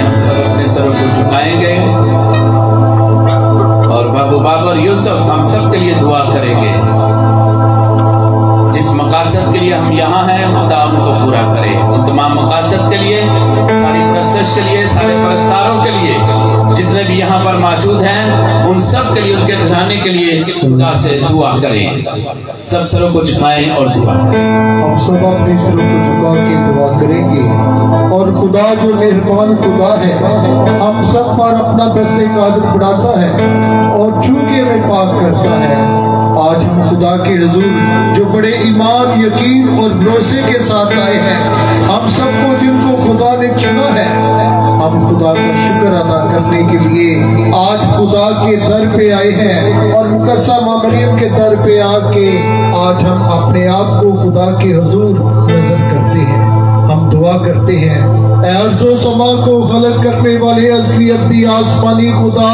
हम सब अपने सरों को झुकाएंगे और बाबू बाबर यूसुफ हम सब के लिए दुआ करेंगे। जिस मकासद के लिए हम यहाँ हैं खुदा उनको पूरा करे। उन तमाम मकासद के लिए, सारी परस्तिश के लिए, सारे परस्तारों के लिए, जितने भी यहाँ पर मौजूद हैं उन सब के लिए, उनके घराने के लिए खुदा से दुआ करें। सब सरों को झुकाएं और दुआ करें। हम सब अपने सरों को झुका के दुआ करेंगे और खुदा जो मेहरबान खुदा है हम सब पर अपना दस्ते कादर बढ़ाता है और छूके में पाक करता है। आज हम खुदा के हुजूर जो बड़े ईमान, यकीन और भरोसे के साथ आए हैं, हम सबको जिनको खुदा ने चुना है, हम खुदा का शुक्र अदा करने के लिए आज खुदा के दर पे आए हैं और मुकद्दसा मां मरियम के दर पे आके आज हम अपने आप को खुदा के हुजूर नजर करते हैं। हम दुआ करते हैं, ऐ अर्ज़ो समा को खलक करने वाले असली अब्दी आसमानी खुदा,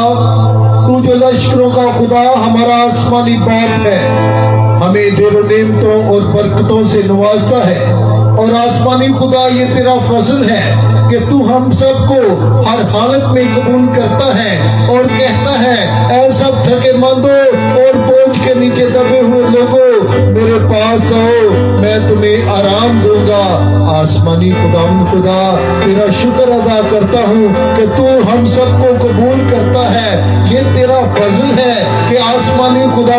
तू जो लश्करों का खुदा हमारा आसमानी बाप है, हमें ढेरों नेमतों और बरकतों से नवाजता है। और आसमानी खुदा ये तेरा फजल है कि तू हम सबको हर हालत में कबूल करता है और कहता है, ऐ सब थके मंदों और बोझ के नीचे दबे हुए लोगों मेरे पास आओ, मैं तुम्हें आराम दूंगा। आसमानी खुदा तेरा शुक्र अदा करता हूँ कि तू हम सबको कबूल करता है। ये तेरा फजल है कि आसमानी खुदा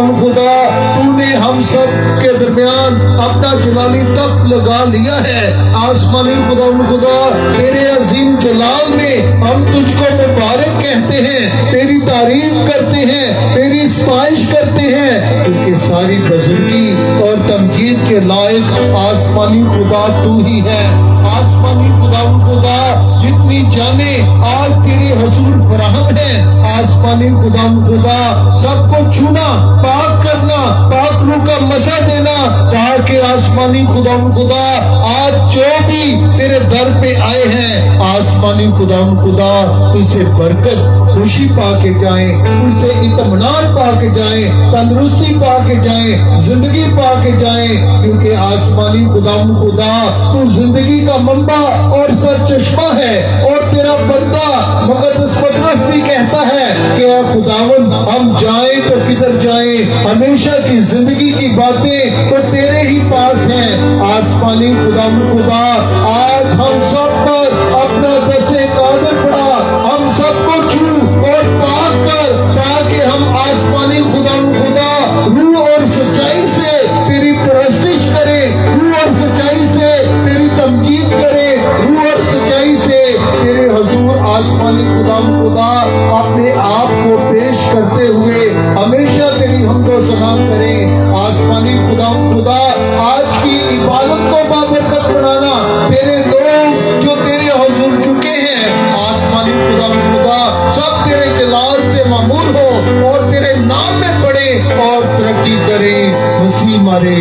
तूने हम सब के दरमियान अपना जलाली तख्त लगा लिया है। आसमानी खुदा तेरे अजीम जलाल में हम तुझको मुबारक कहते हैं, तेरी तारीफ करते हैं, तेरी सताइश करते हैं, क्योंकि सारी बुजुर्गी और तमजीद के लायक आसमानी खुदा तू ही है। आसमानी खुदा जितनी जाने आज तेरे हुजूर फराहम है। आसमानी खुदा सबको छूना, पाक करना, पाक रूह का मसा देना, ताकि आसमानी खुदा आज जो भी तेरे दर पे आए हैं आसमानी खुदा तुझसे बरकत, खुशी पा के जाए, तुझसे इत्मीनान पा के जाए, तंदुरुस्ती पा के जाए, जिंदगी पा के जाए, क्योंकि आसमानी खुदा तू जिंदगी का मंबा और सर चश्मा है। और तेरा बंदा मुक़द्दस पतरस भी कहता है कि ऐ खुदावंद हम जाएं तो किधर जाएं, हमेशा की जिंदगी की बातें तो तेरे ही पास हैं। आसमानी खुदा आज हम सब पर अपना दस्ते कादर बढ़ा, हम सबको छू और पाक कर, ताकि हम आसमानी खुदा रूह और सच्चाई से तेरी परस्तिश करें, रूह और सच्चाई से तेरी तमजीद करें, रूह और सच्चाई से तेरे हुजूर आसमानी खुदा अपने आप को पेश करते हुए हमेशा तेरी हमदो सलाम करें। आसमानी खुदा आज की इबादत को बाबरकत बनाना, तेरे लोग जो तेरे हुजूर चुके हैं आसमानी खुदा सब तेरे जलाल से मामूर हो और तेरे नाम में पढ़े और तरक्की करे। मसीह मारे